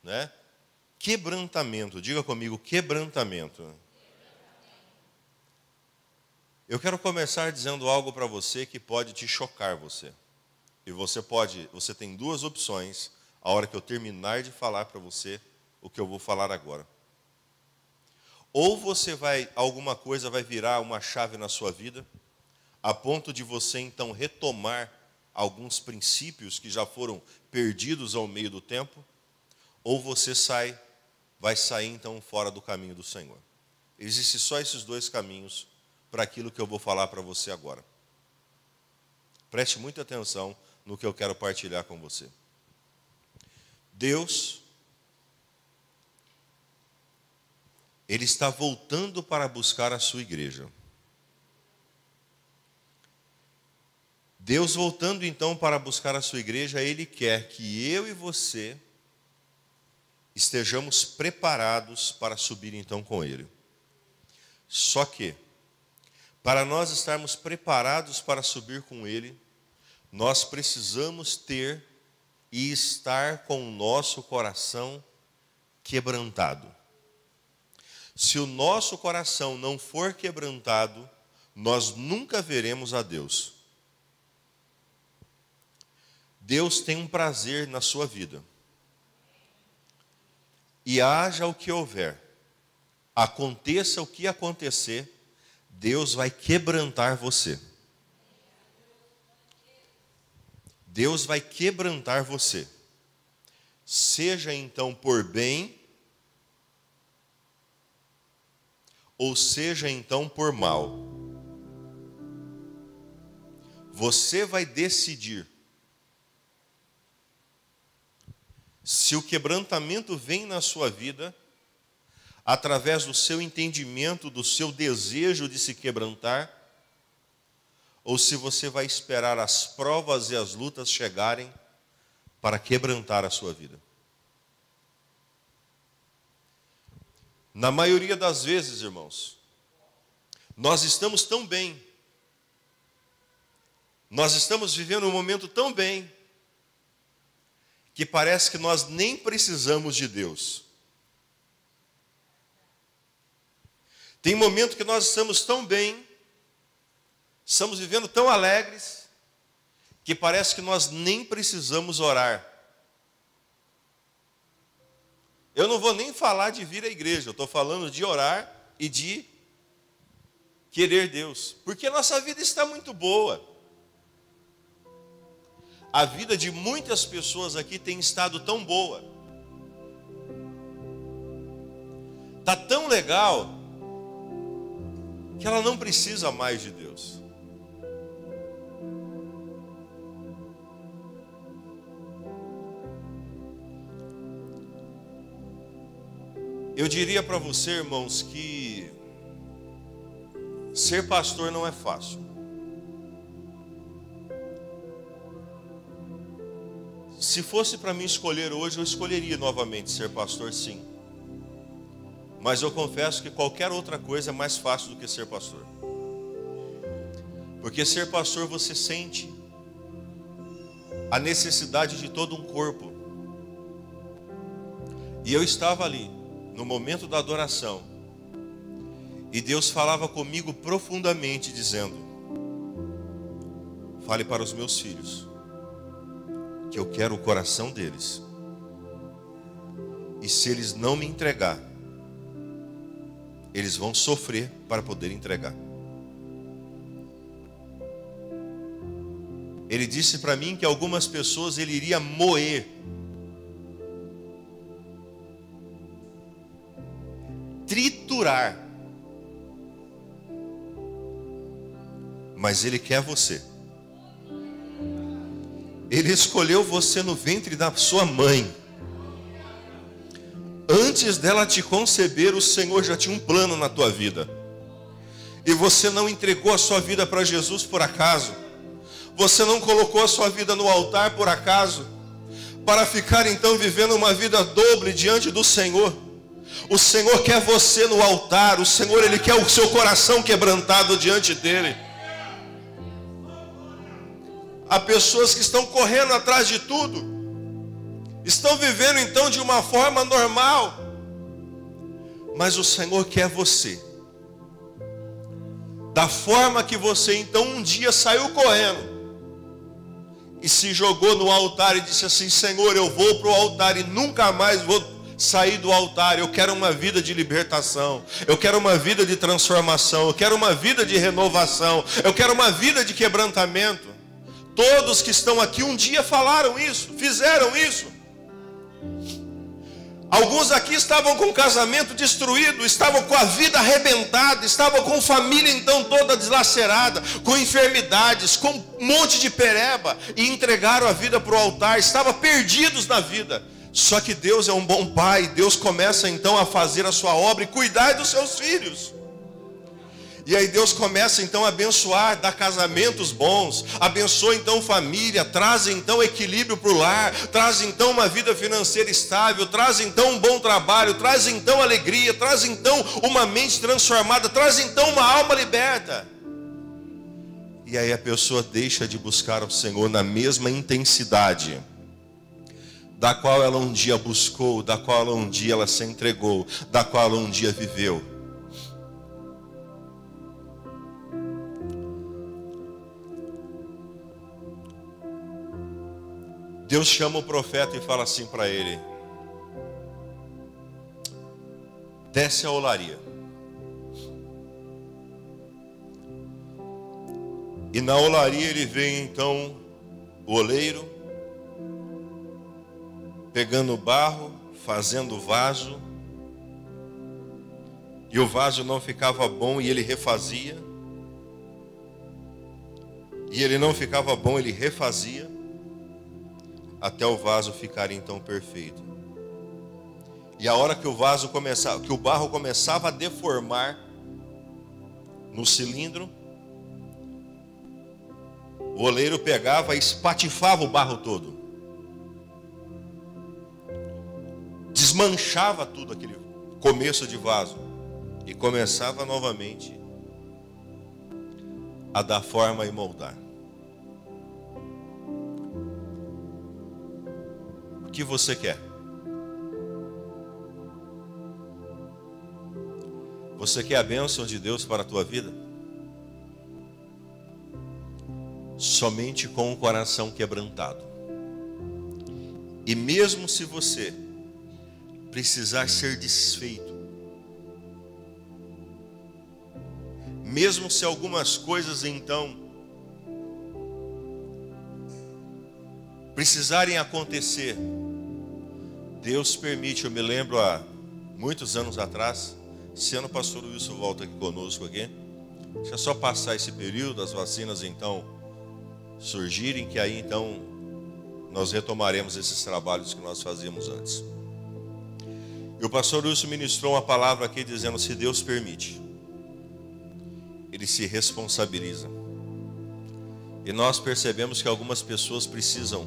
né? Quebrantamento, diga comigo, quebrantamento. Eu quero começar dizendo algo para você que pode te chocar você. E você tem duas opções a hora que eu terminar de falar para você o que eu vou falar agora. Ou alguma coisa vai virar uma chave na sua vida, a ponto de você então retomar alguns princípios que já foram perdidos ao meio do tempo, ou você vai sair então fora do caminho do Senhor. Existem só esses dois caminhos para aquilo que eu vou falar para você agora. Preste muita atenção no que eu quero partilhar com você. Deus, Ele está voltando para buscar a sua igreja. Deus voltando então para buscar a sua igreja, Ele quer que eu e você estejamos preparados para subir então com Ele. Só que, para nós estarmos preparados para subir com Ele, nós precisamos ter e estar com o nosso coração quebrantado. Se o nosso coração não for quebrantado, nós nunca veremos a Deus. Deus tem um prazer na sua vida. E haja o que houver, aconteça o que acontecer, Deus vai quebrantar você. Deus vai quebrantar você. Seja então por bem, ou seja então por mal. Você vai decidir se o quebrantamento vem na sua vida através do seu entendimento, do seu desejo de se quebrantar, ou se você vai esperar as provas e as lutas chegarem para quebrantar a sua vida. Na maioria das vezes, irmãos, nós estamos tão bem, nós estamos vivendo um momento tão bem, que parece que nós nem precisamos de Deus. Tem momento que nós estamos tão bem, estamos vivendo tão alegres, que parece que nós nem precisamos orar. Eu não vou nem falar de vir à igreja, eu estou falando de orar e de querer Deus. Porque nossa vida está muito boa. A vida de muitas pessoas aqui tem estado tão boa. Está tão legal que ela não precisa mais de Deus. Eu diria para você, irmãos, que ser pastor não é fácil. Se fosse para mim escolher hoje, eu escolheria novamente ser pastor, sim. Mas eu confesso que qualquer outra coisa é mais fácil do que ser pastor. Porque ser pastor você sente a necessidade de todo um corpo. E eu estava ali, no momento da adoração, e Deus falava comigo profundamente, dizendo: fale para os meus filhos, que eu quero o coração deles. E se eles não me entregar, eles vão sofrer para poder entregar. Ele disse para mim que algumas pessoas ele iria moer, triturar, mas Ele quer você. Ele escolheu você no ventre da sua mãe. Antes dela te conceber, o Senhor já tinha um plano na tua vida. E você não entregou a sua vida para Jesus por acaso. Você não colocou a sua vida no altar por acaso, para ficar então vivendo uma vida dobre diante do Senhor. O Senhor quer você no altar. O Senhor, Ele quer o seu coração quebrantado diante dEle. Há pessoas que estão correndo atrás de tudo estão vivendo então de uma forma normal. Mas o Senhor quer você, da forma que você então um dia saiu correndo e se jogou no altar e disse assim: Senhor, eu vou para o altar e nunca mais vou sair do altar. Eu quero uma vida de libertação, eu quero uma vida de transformação, eu quero uma vida de renovação, eu quero uma vida de quebrantamento. Todos que estão aqui um dia falaram isso, fizeram isso. Alguns aqui estavam com o casamento destruído, estavam com a vida arrebentada, estavam com família então toda deslacerada, com enfermidades, com um monte de pereba, e entregaram a vida para o altar, estavam perdidos na vida. Só que Deus é um bom pai, Deus começa então a fazer a sua obra e cuidar dos seus filhos. E aí Deus começa então a abençoar, dar casamentos bons, abençoa então família, traz então equilíbrio para o lar, traz então uma vida financeira estável, traz então um bom trabalho, traz então alegria, traz então uma mente transformada, traz então uma alma liberta. E aí a pessoa deixa de buscar o Senhor na mesma intensidade da qual ela um dia buscou, da qual ela um dia ela se entregou, da qual ela um dia viveu. Deus chama o profeta e fala assim para ele: desce a olaria. E na olaria ele vê então o oleiro pegando barro, fazendo vaso, e o vaso não ficava bom e ele refazia, e ele não ficava bom, ele refazia, até o vaso ficar então perfeito. E a hora que o vaso começava, que o barro começava a deformar no cilindro, o oleiro pegava e espatifava o barro todo, desmanchava tudo aquele começo de vaso e começava novamente a dar forma e moldar. O que você quer? Você quer a bênção de Deus para a tua vida? Somente com o coração quebrantado. E mesmo se você precisar ser desfeito, mesmo se algumas coisas então precisarem acontecer, Deus permite. Eu me lembro há muitos anos atrás, esse ano o pastor Wilson volta aqui conosco aqui, deixa eu só passar esse período, as vacinas então surgirem, que aí então nós retomaremos esses trabalhos que nós fazíamos antes. E o pastor Wilson ministrou uma palavra aqui dizendo: se Deus permite, Ele se responsabiliza. E nós percebemos que algumas pessoas precisam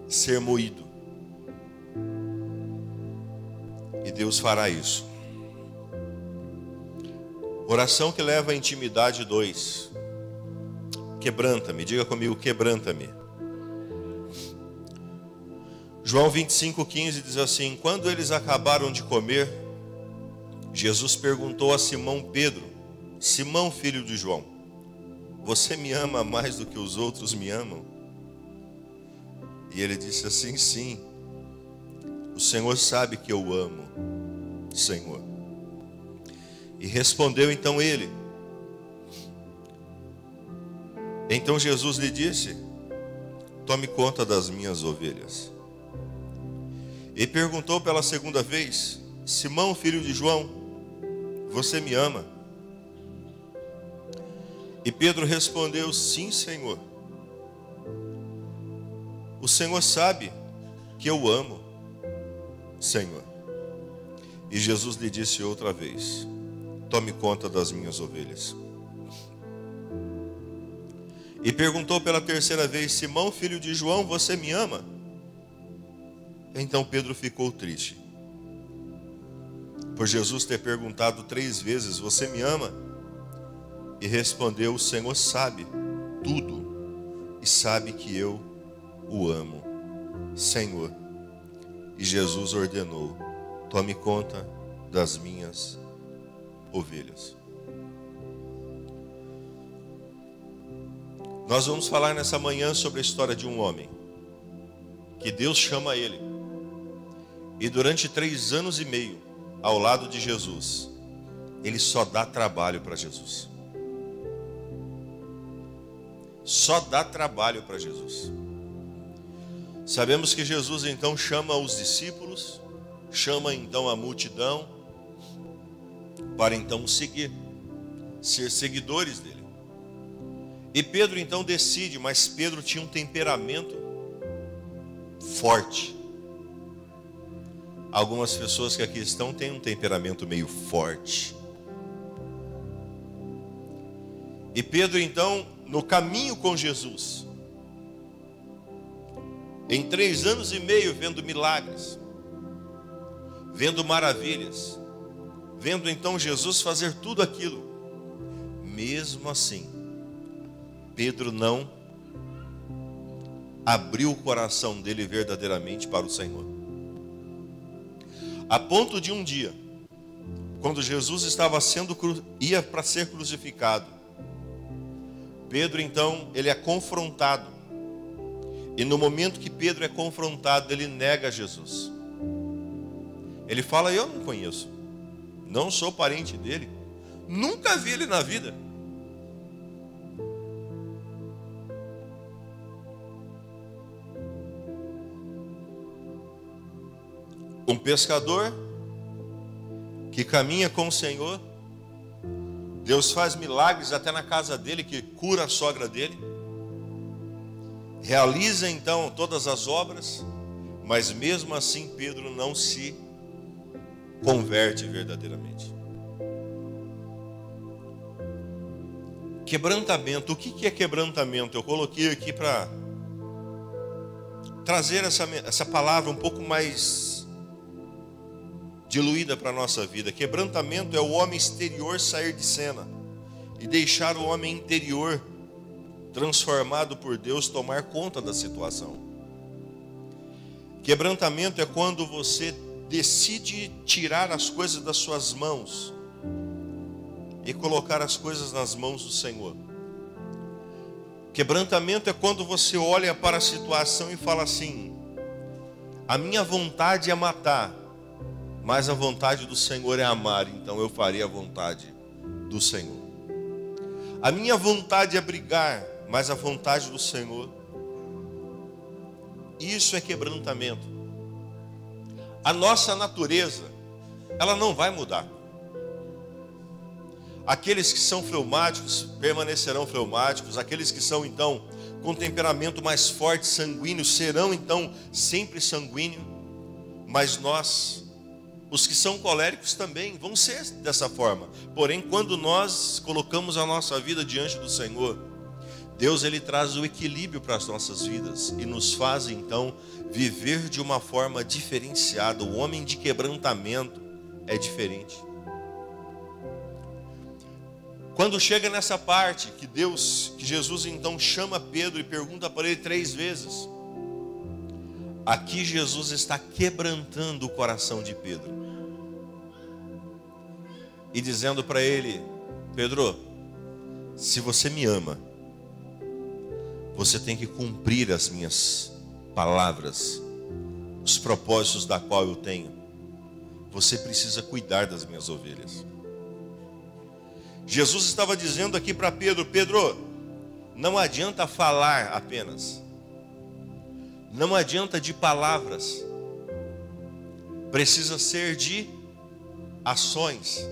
ser moído. E Deus fará isso. Oração que leva à intimidade 2. Quebranta-me, diga comigo: quebranta-me. João 25:15 diz assim: quando eles acabaram de comer, Jesus perguntou a Simão Pedro: Simão, filho de João, você me ama mais do que os outros me amam? E ele disse assim: sim, o Senhor sabe que eu amo, Senhor. E respondeu então ele. Então Jesus lhe disse: tome conta das minhas ovelhas. E perguntou pela segunda vez: Simão, filho de João, você me ama? E Pedro respondeu: sim, Senhor. O Senhor sabe que eu amo, Senhor. E Jesus lhe disse outra vez: tome conta das minhas ovelhas. E perguntou pela terceira vez: Simão, filho de João, você me ama? Então Pedro ficou triste, por Jesus ter perguntado 3 vezes: você me ama? E respondeu: o Senhor sabe tudo e sabe que eu o amo. Senhor. E Jesus ordenou: tome conta das minhas ovelhas. Nós vamos falar nessa manhã sobre a história de um homem que Deus chama ele. E durante 3 anos e meio, ao lado de Jesus, ele só dá trabalho para Jesus. Só dá trabalho para Jesus. Sabemos que Jesus então chama os discípulos, chama então a multidão, para então seguir, ser seguidores dele. E Pedro então decide, mas Pedro tinha um temperamento forte. Algumas pessoas que aqui estão têm um temperamento meio forte. E Pedro então, no caminho com Jesus, em 3 anos e meio vendo milagres, vendo maravilhas, vendo então Jesus fazer tudo aquilo, mesmo assim, Pedro não abriu o coração dele verdadeiramente para o Senhor. A ponto de um dia, quando Jesus ia para ser crucificado, Pedro então, ele é confrontado. E no momento que Pedro é confrontado, ele nega Jesus. Ele fala: eu não conheço, não sou parente dele, nunca vi ele na vida. Um pescador que caminha com o Senhor, Deus faz milagres até na casa dele, que cura a sogra dele, realiza então todas as obras, mas mesmo assim Pedro não se converte verdadeiramente. Quebrantamento. O que é quebrantamento? Eu coloquei aqui para trazer essa palavra um pouco mais diluída para a nossa vida. Quebrantamento é o homem exterior sair de cena e deixar o homem interior, transformado por Deus, tomar conta da situação. Quebrantamento é quando você decide tirar as coisas das suas mãos e colocar as coisas nas mãos do Senhor. Quebrantamento é quando você olha para a situação e fala assim: a minha vontade é matar, mas a vontade do Senhor é amar, então eu farei a vontade do Senhor. A minha vontade é brigar, mas a vontade do Senhor. Isso é quebrantamento. A nossa natureza, ela não vai mudar. Aqueles que são fleumáticos permanecerão fleumáticos. Aqueles que são então com temperamento mais forte, sanguíneo, serão então sempre sanguíneos. Mas nós, os que são coléricos também vão ser dessa forma. Porém, quando nós colocamos a nossa vida diante do Senhor, Deus, ele traz o equilíbrio para as nossas vidas e nos faz então viver de uma forma diferenciada. O homem de quebrantamento é diferente. Quando chega nessa parte que Jesus então chama Pedro e pergunta para ele 3 vezes, aqui Jesus está quebrantando o coração de Pedro e dizendo para ele: Pedro, se você me ama, você tem que cumprir as minhas palavras, os propósitos da qual eu tenho. Você precisa cuidar das minhas ovelhas. Jesus estava dizendo aqui para Pedro: Pedro, não adianta falar apenas, não adianta de palavras, precisa ser de ações.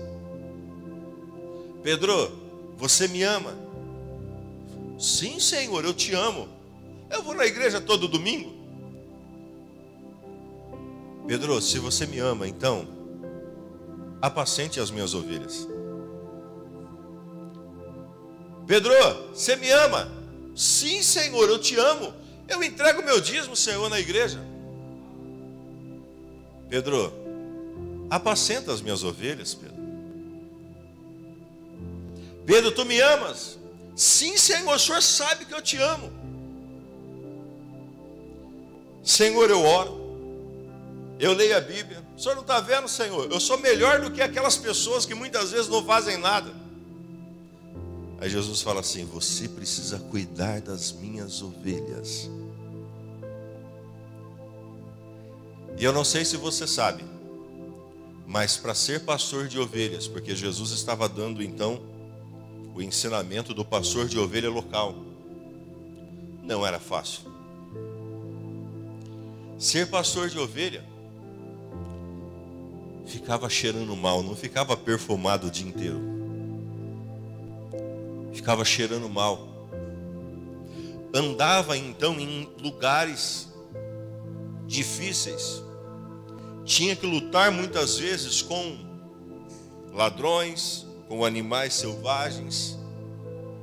Pedro, você me ama? Sim, Senhor, eu te amo. Eu vou na igreja todo domingo. Pedro, se você me ama, então apacente as minhas ovelhas. Pedro, você me ama? Sim, Senhor, eu te amo. Eu entrego meu dízimo, Senhor, na igreja. Pedro, apacenta as minhas ovelhas, Pedro. Pedro, tu me amas? Sim, Senhor, o Senhor sabe que eu te amo. Senhor, eu oro, eu leio a Bíblia. O Senhor não está vendo, Senhor? Eu sou melhor do que aquelas pessoas que muitas vezes não fazem nada. Aí Jesus fala assim: você precisa cuidar das minhas ovelhas. E eu não sei se você sabe, mas para ser pastor de ovelhas, porque Jesus estava dando então o ensinamento do pastor de ovelha local, não era fácil. Ser pastor de ovelha ficava cheirando mal, não ficava perfumado o dia inteiro. Ficava cheirando mal. Andava então em lugares difíceis. Tinha que lutar muitas vezes com ladrões, com animais selvagens,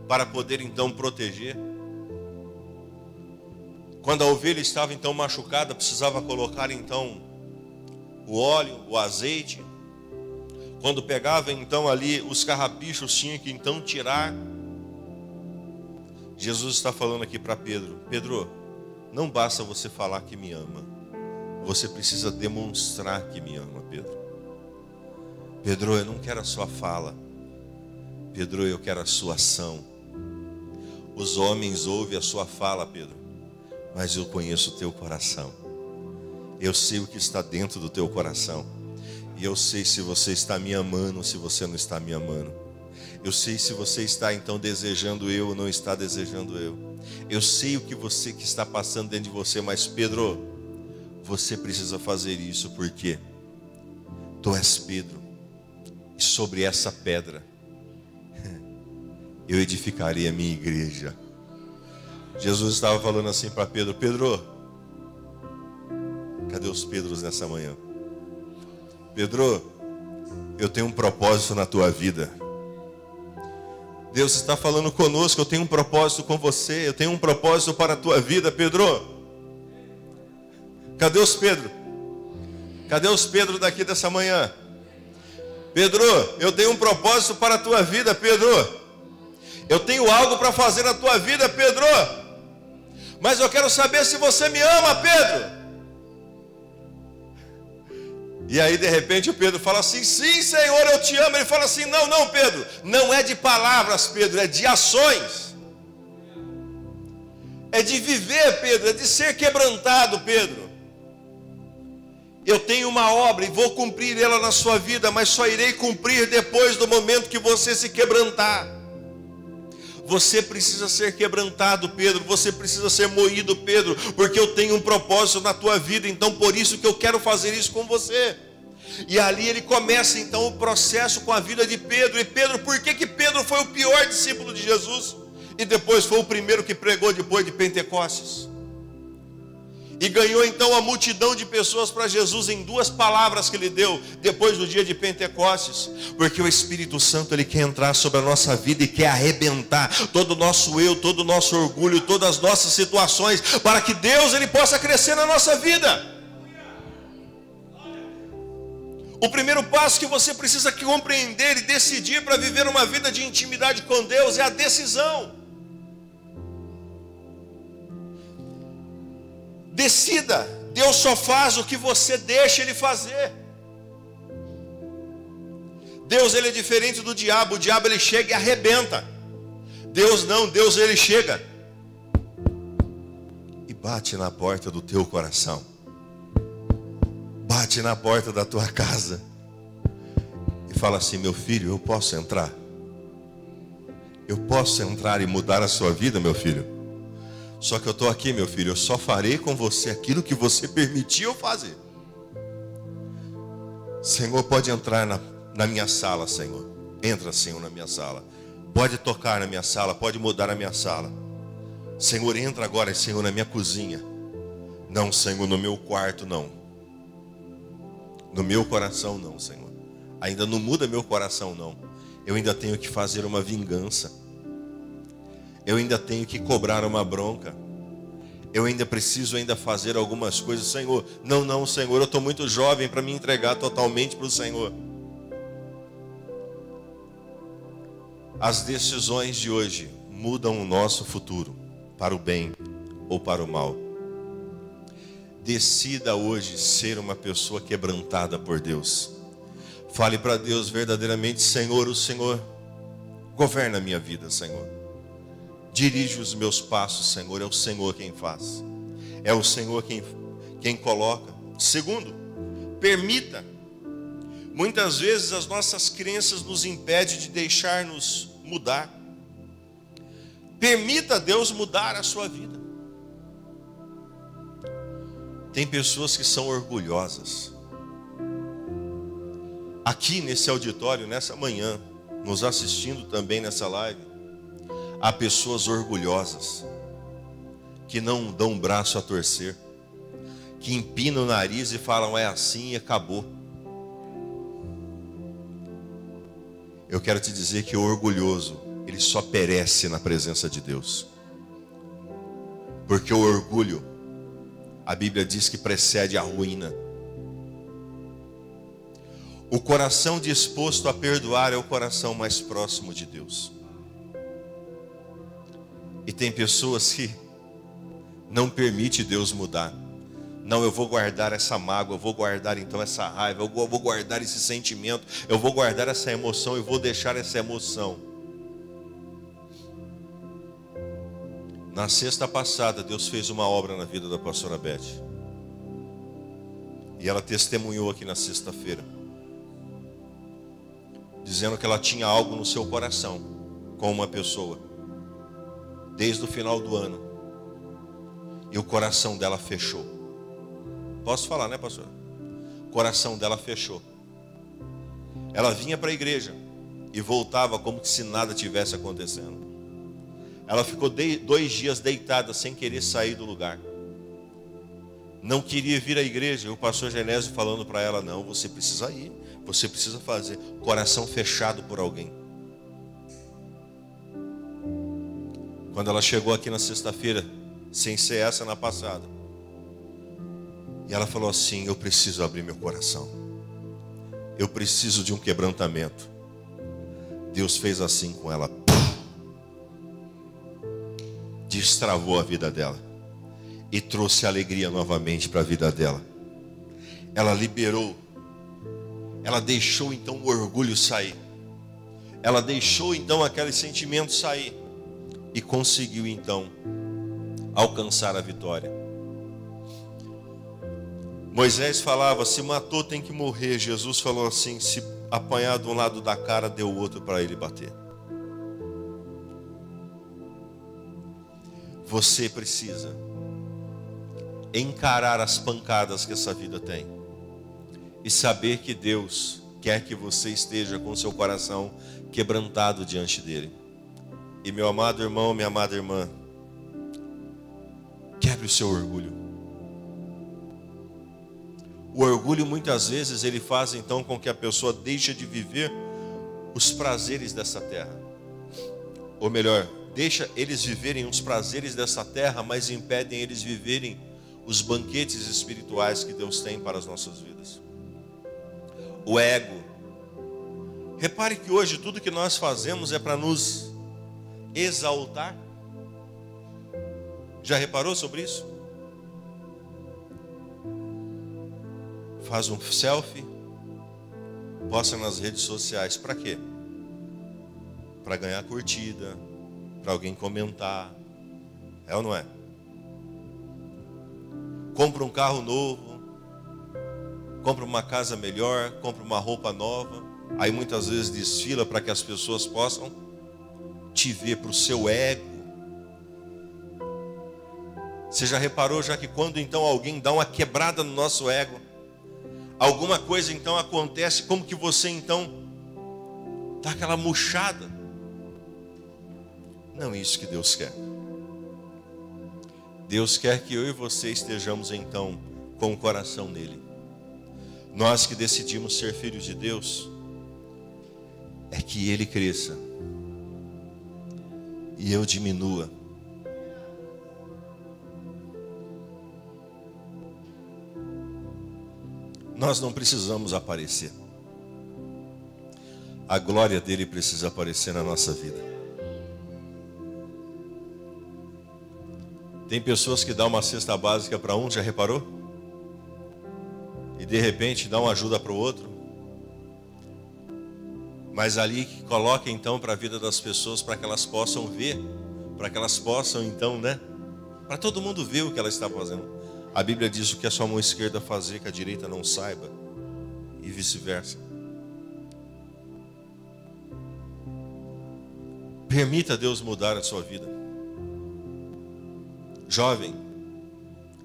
para poder então proteger. Quando a ovelha estava então machucada, precisava colocar então o óleo, o azeite. Quando pegava então ali os carrapichos, tinha que então tirar. Jesus está falando aqui para Pedro: Pedro, não basta você falar que me ama, você precisa demonstrar que me ama, Pedro. Pedro, eu não quero a sua fala, Pedro, eu quero a sua ação. Os homens ouvem a sua fala, Pedro, mas eu conheço o teu coração. Eu sei o que está dentro do teu coração. E eu sei se você está me amando ou se você não está me amando. Eu sei se você está então desejando eu ou não está desejando eu. Eu sei o que está passando dentro de você, mas Pedro, você precisa fazer isso porque tu és Pedro. E sobre essa pedra eu edificarei a minha igreja. Jesus estava falando assim para Pedro: Pedro, cadê os Pedros nessa manhã? Pedro, eu tenho um propósito na tua vida. Deus está falando conosco: eu tenho um propósito com você, eu tenho um propósito para a tua vida, Pedro. Cadê os Pedro? Cadê os Pedro daqui dessa manhã? Pedro, eu tenho um propósito para a tua vida, Pedro. Eu tenho algo para fazer na tua vida, Pedro. Mas eu quero saber se você me ama, Pedro. E aí de repente o Pedro fala assim: sim, Senhor, eu te amo. Ele fala assim: não, Pedro, não é de palavras, Pedro, é de ações. É de viver, Pedro, é de ser quebrantado, Pedro. Eu tenho uma obra e vou cumprir ela na sua vida, mas só irei cumprir depois do momento que você se quebrantar. Você precisa ser quebrantado, Pedro. Você precisa ser moído, Pedro, porque eu tenho um propósito na tua vida. Então por isso que eu quero fazer isso com você. E ali ele começa então o processo com a vida de Pedro. E Pedro, por que Pedro foi o pior discípulo de Jesus? E depois foi o primeiro que pregou depois de Pentecostes. E ganhou então a multidão de pessoas para Jesus em 2 palavras que ele deu depois do dia de Pentecostes. Porque o Espírito Santo, ele quer entrar sobre a nossa vida e quer arrebentar todo o nosso eu, todo o nosso orgulho, todas as nossas situações, para que Deus ele possa crescer na nossa vida. O primeiro passo que você precisa compreender e decidir para viver uma vida de intimidade com Deus é a decisão. Decida. Deus só faz o que você deixa Ele fazer. Deus ele é diferente do diabo. O diabo ele chega e arrebenta. Deus não. Deus ele chega e bate na porta do teu coração. Bate na porta da tua casa e fala assim: meu filho, eu posso entrar? Eu posso entrar e mudar a sua vida, meu filho? Só que eu estou aqui, meu filho, eu só farei com você aquilo que você permitiu fazer. Senhor, pode entrar na minha sala, Senhor. Entra, Senhor, na minha sala. Pode tocar na minha sala, pode mudar a minha sala. Senhor, entra agora, Senhor, na minha cozinha. Não, Senhor, no meu quarto, não. No meu coração, não, Senhor. Ainda não muda meu coração, não. Eu ainda tenho que fazer uma vingança. Eu ainda tenho que cobrar uma bronca. Eu ainda preciso fazer algumas coisas. Senhor, não, Senhor, eu estou muito jovem para me entregar totalmente para o Senhor. As decisões de hoje mudam o nosso futuro, para o bem ou para o mal. Decida hoje ser uma pessoa quebrantada por Deus. Fale para Deus verdadeiramente: Senhor, o Senhor governa a minha vida, Senhor. Dirige os meus passos, Senhor. É o Senhor quem faz. É o Senhor quem coloca. Segundo, permita. Muitas vezes as nossas crenças nos impedem de deixar-nos mudar. Permita Deus mudar a sua vida. Tem pessoas que são orgulhosas. Aqui nesse auditório, nessa manhã, nos assistindo também nessa live, há pessoas orgulhosas, que não dão um braço a torcer, que empinam o nariz e falam: é assim e acabou. Eu quero te dizer que o orgulhoso, ele só perece na presença de Deus. Porque o orgulho, a Bíblia diz que precede a ruína. O coração disposto a perdoar é o coração mais próximo de Deus. E tem pessoas que não permitem Deus mudar. Não, eu vou guardar essa mágoa, eu vou guardar então essa raiva, eu vou guardar esse sentimento, eu vou guardar essa emoção e vou deixar essa emoção. Na sexta passada, Deus fez uma obra na vida da pastora Beth. E ela testemunhou aqui na sexta-feira, dizendo que ela tinha algo no seu coração com uma pessoa, desde o final do ano. E o coração dela fechou. Posso falar, né, pastor? O coração dela fechou. Ela vinha para a igreja e voltava como se nada tivesse acontecendo. Ela ficou 2 dias deitada sem querer sair do lugar. Não queria vir à igreja. E o pastor Genésio falando para ela: não, você precisa ir, você precisa fazer. Coração fechado por alguém. Quando ela chegou aqui na sexta-feira, sem ser essa na passada, e ela falou assim: eu preciso abrir meu coração, eu preciso de um quebrantamento. Deus fez assim com ela, destravou a vida dela e trouxe alegria novamente para a vida dela. Ela liberou, ela deixou então o orgulho sair, ela deixou então aquele sentimento sair e conseguiu então alcançar a vitória. Moisés falava: se matou tem que morrer. Jesus falou assim: se apanhar de um lado da cara, dê o outro para ele bater. Você precisa encarar as pancadas que essa vida tem e saber que Deus quer que você esteja com seu coração quebrantado diante dele. E meu amado irmão, minha amada irmã, quebre o seu orgulho. O orgulho muitas vezes ele faz então com que a pessoa deixe de viver os prazeres dessa terra. Ou melhor, deixa eles viverem os prazeres dessa terra, mas impedem eles viverem os banquetes espirituais que Deus tem para as nossas vidas. O ego. Repare que hoje tudo que nós fazemos é para nos exaltar. Já reparou sobre isso? Faz um selfie, posta nas redes sociais. Para quê? Para ganhar curtida, para alguém comentar. É ou não é? Compra um carro novo, compra uma casa melhor, compra uma roupa nova. Aí muitas vezes desfila para que as pessoas possam te ver, para o seu ego. Você já reparou já que quando então alguém dá uma quebrada no nosso ego, alguma coisa então acontece, como que você então dá aquela murchada? Não é isso que Deus quer. Deus quer que eu e você estejamos então com o coração nele. Nós que decidimos ser filhos de Deus, é que ele cresça e eu diminua. Nós não precisamos aparecer. A glória dele precisa aparecer na nossa vida. Tem pessoas que dão uma cesta básica para um, já reparou? de repente dá uma ajuda para o outro. Mas ali que coloca então para a vida das pessoas, para que elas possam ver, para que elas possam então, para todo mundo ver o que ela está fazendo. A Bíblia diz: o que a sua mão esquerda fazer, que a direita não saiba, e vice-versa. Permita Deus mudar a sua vida. Jovem,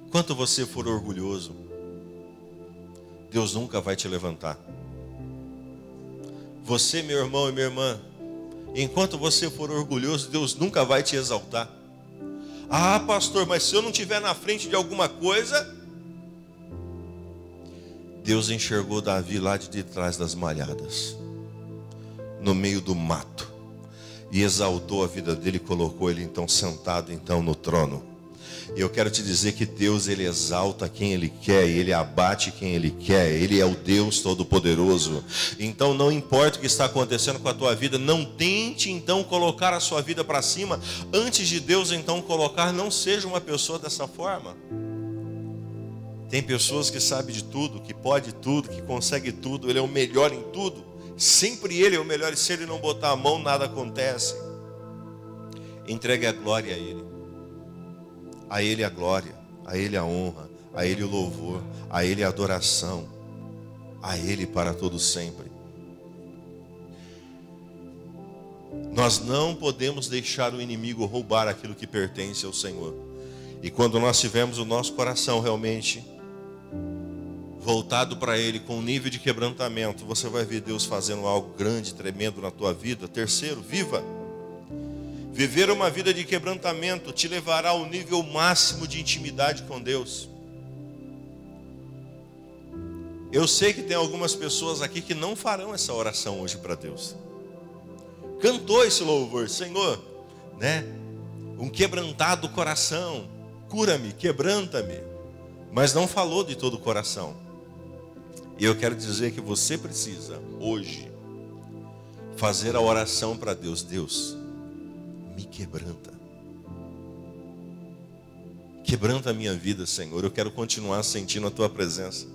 enquanto você for orgulhoso, Deus nunca vai te levantar. Você, meu irmão e minha irmã, enquanto você for orgulhoso, Deus nunca vai te exaltar. Ah, pastor, mas se eu não estiver na frente de alguma coisa... Deus enxergou Davi lá de trás das malhadas, no meio do mato, e exaltou a vida dele, e colocou ele então sentado então no trono. E eu quero te dizer que Deus, Ele exalta quem Ele quer, e Ele abate quem Ele quer. Ele é o Deus Todo-Poderoso. Então não importa o que está acontecendo com a tua vida, não tente então colocar a sua vida para cima, antes de Deus então colocar. Não seja uma pessoa dessa forma. Tem pessoas que sabem de tudo, que pode tudo, que consegue tudo, Ele é o melhor em tudo. Sempre Ele é o melhor, e se Ele não botar a mão, nada acontece. Entregue a glória a Ele. A Ele a glória, a Ele a honra, a Ele o louvor, a Ele a adoração, a Ele para todo sempre. Nós não podemos deixar o inimigo roubar aquilo que pertence ao Senhor. E quando nós tivermos o nosso coração realmente voltado para Ele, com um nível de quebrantamento, você vai ver Deus fazendo algo grande, tremendo na tua vida. Terceiro, viva. Viver uma vida de quebrantamento te levará ao nível máximo de intimidade com Deus. Eu sei que tem algumas pessoas aqui que não farão essa oração hoje para Deus. Cantou esse louvor: Senhor, um quebrantado coração, cura-me, quebranta-me. Mas não falou de todo o coração. E eu quero dizer que você precisa, hoje, fazer a oração para Deus. Deus, me quebranta. Quebranta a minha vida, Senhor. Eu quero continuar sentindo a Tua presença.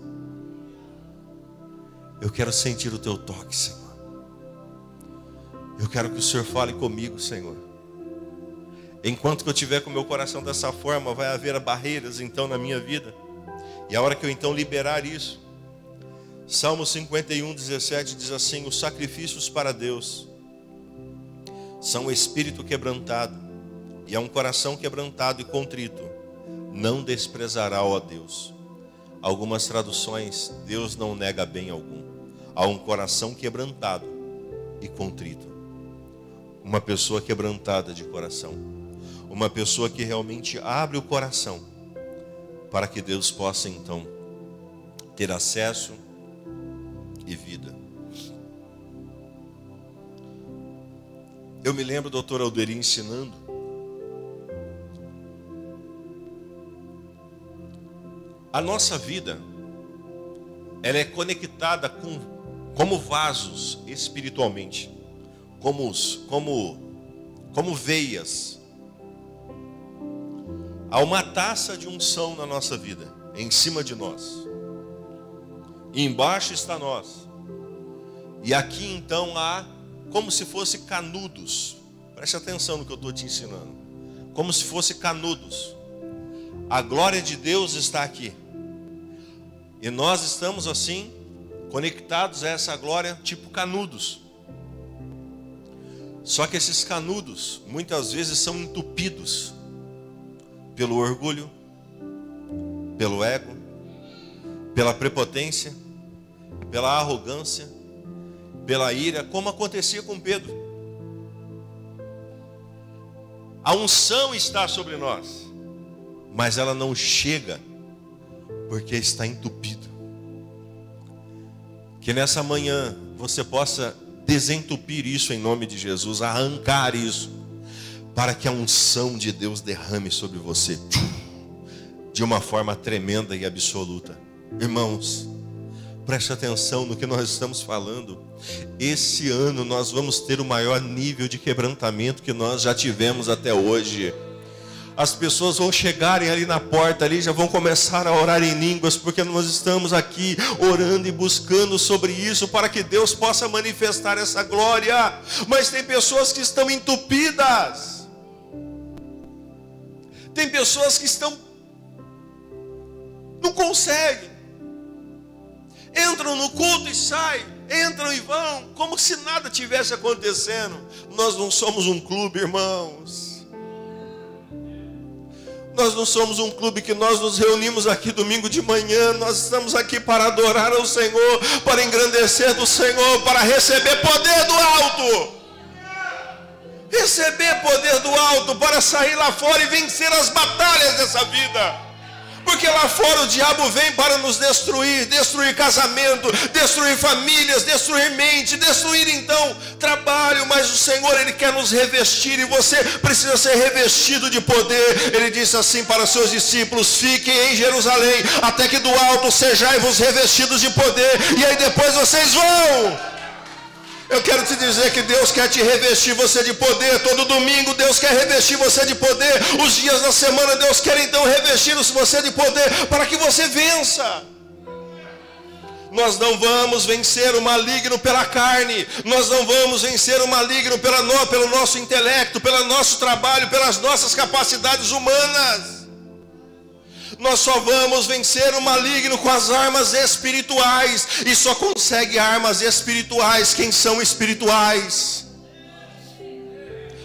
Eu quero sentir o Teu toque, Senhor. Eu quero que o Senhor fale comigo, Senhor. Enquanto que eu estiver com o meu coração dessa forma, vai haver barreiras então na minha vida. E a hora que eu então liberar isso, Salmo 51, 17 diz assim: os sacrifícios para Deus são o espírito quebrantado, e é um coração quebrantado e contrito não desprezará, ó Deus. Algumas traduções: Deus não nega bem algum. Há um coração quebrantado e contrito. Uma pessoa quebrantada de coração, uma pessoa que realmente abre o coração para que Deus possa então ter acesso e vida. Eu me lembro do Dr. Alderi ensinando a nossa vida, ela é conectada como vasos espiritualmente, como veias. Há uma taça de unção na nossa vida, em cima de nós, e embaixo está nós, e aqui então há como se fosse canudos. Preste atenção no que eu estou te ensinando. Como se fosse canudos. A glória de Deus está aqui, e nós estamos assim conectados a essa glória, tipo canudos. Só que esses canudos muitas vezes são entupidos pelo orgulho, pelo ego, pela prepotência, pela arrogância, pela ira, como acontecia com Pedro. A unção está sobre nós, mas ela não chega porque está entupido. Que nessa manhã você possa desentupir isso em nome de Jesus, arrancar isso, para que a unção de Deus derrame sobre você de uma forma tremenda e absoluta. Irmãos, preste atenção no que nós estamos falando. Esse ano nós vamos ter o maior nível de quebrantamento que nós já tivemos até hoje. As pessoas vão chegarem ali na porta, ali já vão começar a orar em línguas, porque nós estamos aqui orando e buscando sobre isso, para que Deus possa manifestar essa glória. Mas tem pessoas que estão entupidas. Tem pessoas que não conseguem. Entram no culto e saem, entram e vão, como se nada tivesse acontecendo. Nós não somos um clube, irmãos. Nós não somos um clube que nós nos reunimos aqui domingo de manhã. Nós estamos aqui para adorar ao Senhor, para engrandecer do Senhor, para receber poder do alto. Receber poder do alto para sair lá fora e vencer as batalhas dessa vida. Porque lá fora o diabo vem para nos destruir, destruir casamento, destruir famílias, destruir mente, destruir então trabalho. Mas o Senhor, Ele quer nos revestir, e você precisa ser revestido de poder. Ele disse assim para os seus discípulos: fiquem em Jerusalém, até que do alto sejai-vos revestidos de poder, e aí depois vocês vão. Eu quero te dizer que Deus quer te revestir você de poder. Todo domingo Deus quer revestir você de poder. Os dias da semana Deus quer então revestir você de poder, para que você vença. Nós não vamos vencer o maligno pela carne. Nós não vamos vencer o maligno pelo nosso intelecto, pelo nosso trabalho, pelas nossas capacidades humanas. Nós só vamos vencer o maligno com as armas espirituais. E só consegue armas espirituais quem são espirituais.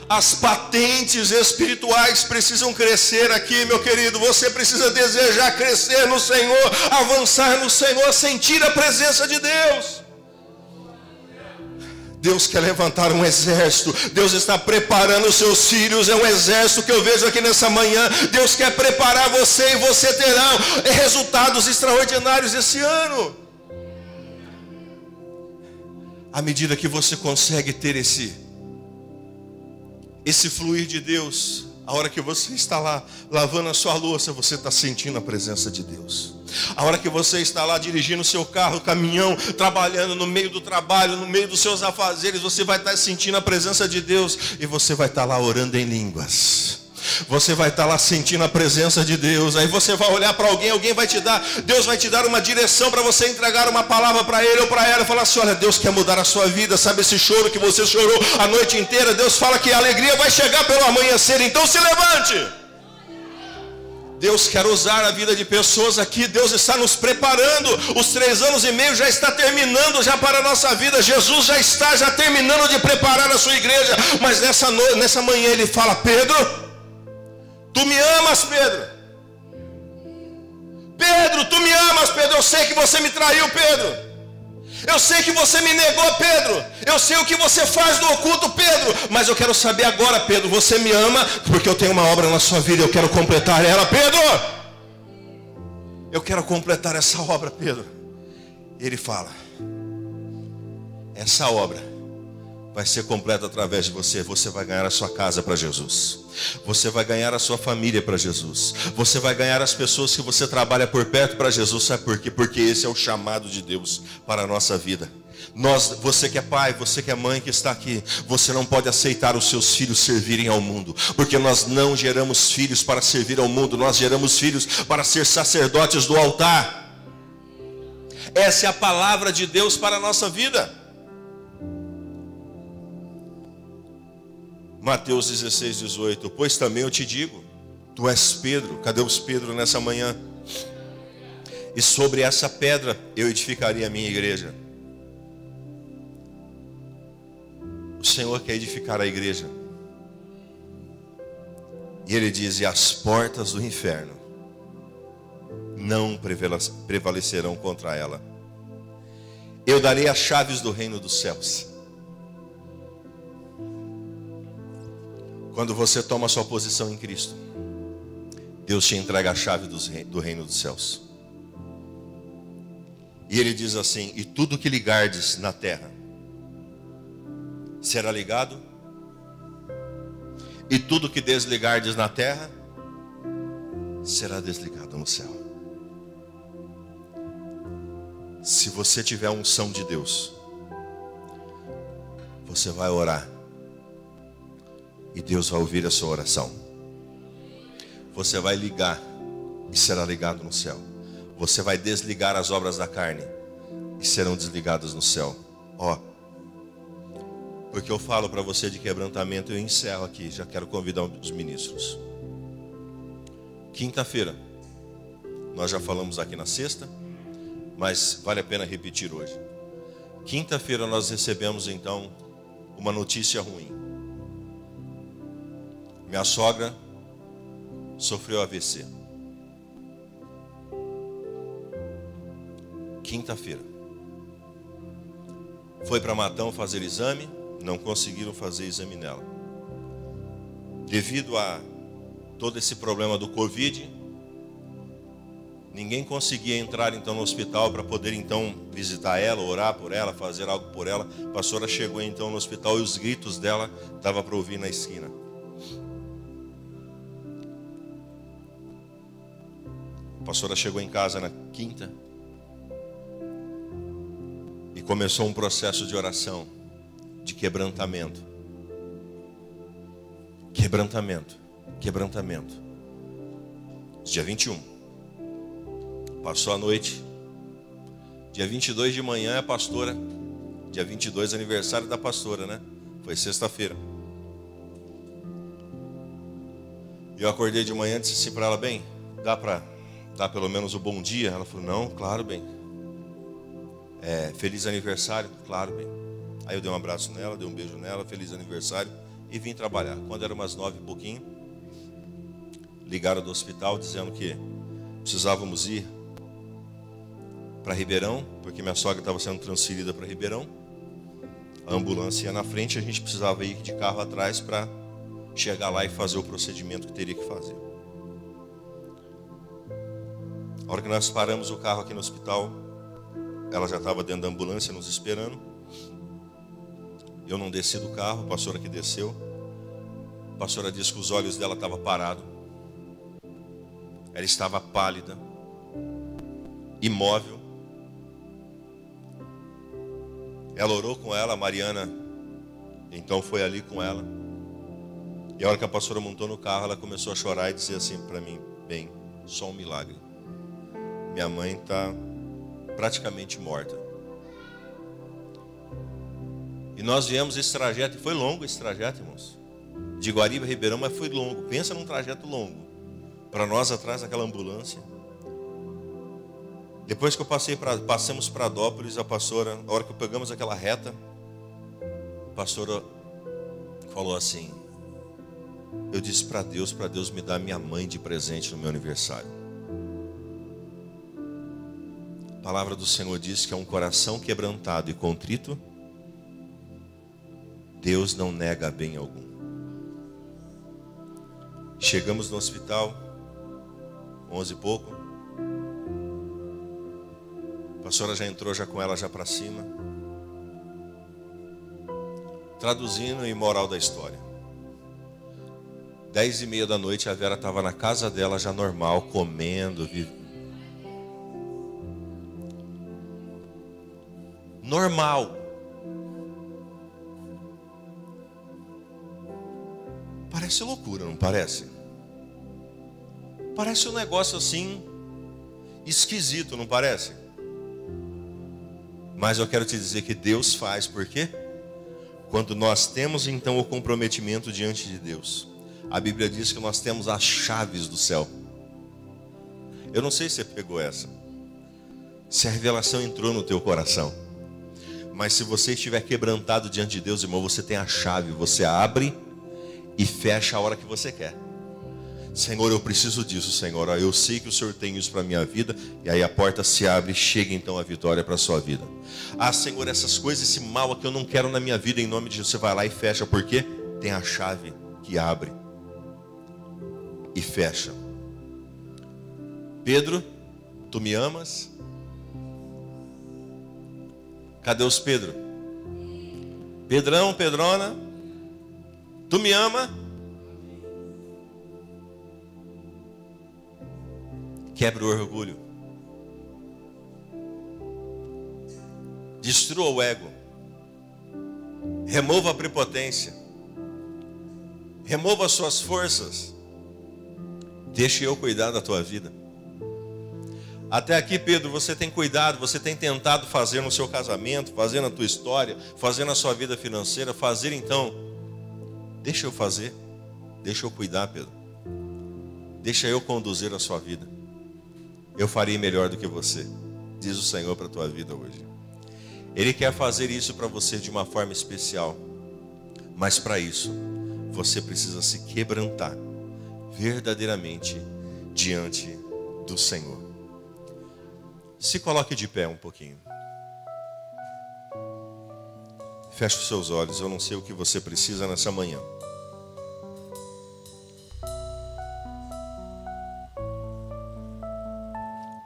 As patentes espirituais precisam crescer aqui, meu querido. Você precisa desejar crescer no Senhor, avançar no Senhor, sentir a presença de Deus. Deus quer levantar um exército. Deus está preparando os seus filhos. É um exército que eu vejo aqui nessa manhã. Deus quer preparar você, e você terá resultados extraordinários esse ano. À medida que você consegue ter esse fluir de Deus, a hora que você está lá lavando a sua louça, você está sentindo a presença de Deus. A hora que você está lá dirigindo o seu carro, caminhão, trabalhando no meio do trabalho, no meio dos seus afazeres, você vai estar sentindo a presença de Deus. E você vai estar lá orando em línguas. Você vai estar lá sentindo a presença de Deus. Aí você vai olhar para alguém, Deus vai te dar uma direção para você entregar uma palavra para ele ou para ela. Falar assim: olha, Deus quer mudar a sua vida. Sabe esse choro que você chorou a noite inteira? Deus fala que a alegria vai chegar pelo amanhecer. Então se levante. Deus quer usar a vida de pessoas aqui. Deus está nos preparando. Os 3 anos e meio já está terminando já para a nossa vida. Jesus já está terminando de preparar a sua igreja. Mas nessa manhã ele fala: Pedro, tu me amas, Pedro? Pedro, tu me amas, Pedro? Eu sei que você me traiu, Pedro. Eu sei que você me negou, Pedro. Eu sei o que você faz no oculto, Pedro. Mas eu quero saber agora, Pedro, você me ama? Porque eu tenho uma obra na sua vida, eu quero completar ela, Pedro. Eu quero completar essa obra, Pedro. E ele fala: essa obra vai ser completa através de você. Você vai ganhar a sua casa para Jesus. Você vai ganhar a sua família para Jesus. Você vai ganhar as pessoas que você trabalha por perto para Jesus. Sabe por quê? Porque esse é o chamado de Deus para a nossa vida. Você que é pai, você que é mãe que está aqui, você não pode aceitar os seus filhos servirem ao mundo. Porque nós não geramos filhos para servir ao mundo. Nós geramos filhos para ser sacerdotes do altar. Essa é a palavra de Deus para a nossa vida. Mateus 16, 18. Pois também eu te digo, tu és Pedro. Cadê os Pedro nessa manhã? E sobre essa pedra eu edificaria a minha igreja. O Senhor quer edificar a igreja. E ele diz: e as portas do inferno não prevalecerão contra ela. Eu darei as chaves do reino dos céus. Quando você toma a sua posição em Cristo, Deus te entrega a chave do reino dos céus. E ele diz assim: e tudo que ligardes na terra será ligado, e tudo que desligardes na terra será desligado no céu. Se você tiver a unção de Deus, você vai orar, e Deus vai ouvir a sua oração. você vai ligar e será ligado no céu. Você vai desligar as obras da carne e serão desligadas no céu. Ó, porque eu falo para você de quebrantamento, eu encerro aqui, já quero convidar os ministros. Quinta-feira, nós já falamos aqui na sexta, mas vale a pena repetir hoje. Quinta-feira nós recebemos então uma notícia ruim. Minha sogra sofreu AVC. Quinta-feira. Foi para Matão fazer exame, não conseguiram fazer exame nela. Devido a todo esse problema do Covid, ninguém conseguia entrar então no hospital para poder então visitar ela, orar por ela, fazer algo por ela. A pastora chegou então no hospital e os gritos dela dava para ouvir na esquina. A pastora chegou em casa na quinta e começou um processo de oração, de quebrantamento. Quebrantamento. Dia 21. Passou a noite. Dia 22 de manhã a pastora. Dia 22 aniversário da pastora, né? Foi sexta-feira. E eu acordei de manhã e disse assim para ela: bem, dá para dar pelo menos o bom dia? Ela falou: não, claro, bem. Feliz aniversário? Claro, bem. Aí eu dei um abraço nela, dei um beijo nela, feliz aniversário, e vim trabalhar. Quando era umas 9 e pouquinho, ligaram do hospital dizendo que precisávamos ir para Ribeirão, porque minha sogra estava sendo transferida para Ribeirão. A ambulância ia na frente, a gente precisava ir de carro atrás para chegar lá e fazer o procedimento que teria que fazer. A hora que nós paramos o carro aqui no hospital, ela já estava dentro da ambulância nos esperando. Eu não desci do carro, a pastora que desceu. A pastora disse que os olhos dela estavam parados. Ela estava pálida, imóvel. Ela orou com ela, a Mariana então foi ali com ela. E a hora que a pastora montou no carro, ela começou a chorar e dizer assim para mim: bem, só um milagre. Minha mãe está praticamente morta. E nós viemos esse trajeto, e foi longo esse trajeto, irmãos. De Guariba a Ribeirão, mas foi longo. Pensa num trajeto longo. Para nós atrás daquela ambulância. Depois que eu passamos para Adópolis, a pastora, a hora que pegamos aquela reta, a pastora falou assim: eu disse para Deus me dar minha mãe de presente no meu aniversário. A palavra do Senhor diz que é um coração quebrantado e contrito, Deus não nega bem algum. Chegamos no hospital, 11 e pouco. A pastora já entrou com ela para cima. Traduzindo e moral da história. 10h30 da noite, a Vera estava na casa dela já normal, comendo, normal. Parece loucura, não parece? Parece um negócio assim esquisito, não parece? Mas eu quero te dizer que Deus faz, por quê? Quando nós temos então o comprometimento diante de Deus. A Bíblia diz que nós temos as chaves do céu. Eu não sei se você pegou essa, se a revelação entrou no teu coração. Mas se você estiver quebrantado diante de Deus, irmão, você tem a chave. Você abre e fecha a hora que você quer. Senhor, eu preciso disso, Senhor. Eu sei que o Senhor tem isso para a minha vida. E aí a porta se abre e chega então a vitória para a sua vida. Ah, Senhor, essas coisas, esse mal aqui eu não quero na minha vida. Em nome de Jesus, você vai lá e fecha. Por quê? Tem a chave que abre e fecha. Pedro, tu me amas? Cadê os Pedro? Pedrão, Pedrona, tu me ama? Quebra o orgulho. Destrua o ego. Remova a prepotência. Remova as suas forças. Deixa eu cuidar da tua vida. Até aqui, Pedro, você tem cuidado, você tem tentado fazer no seu casamento, fazer na tua história, fazer na sua vida financeira, fazer então. Deixa eu fazer, deixa eu cuidar, Pedro. Deixa eu conduzir a sua vida. Eu farei melhor do que você, diz o Senhor para a tua vida hoje. Ele quer fazer isso para você de uma forma especial. Mas para isso, você precisa se quebrantar verdadeiramente diante do Senhor. Se coloque de pé um pouquinho. Feche os seus olhos, eu não sei o que você precisa nessa manhã.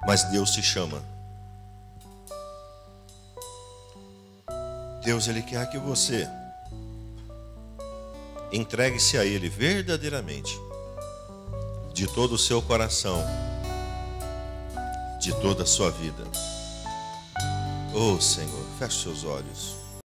Mas Deus te chama. Deus, Ele quer que você entregue-se a Ele verdadeiramente, de todo o seu coração, de toda a sua vida. Oh Senhor, feche seus olhos.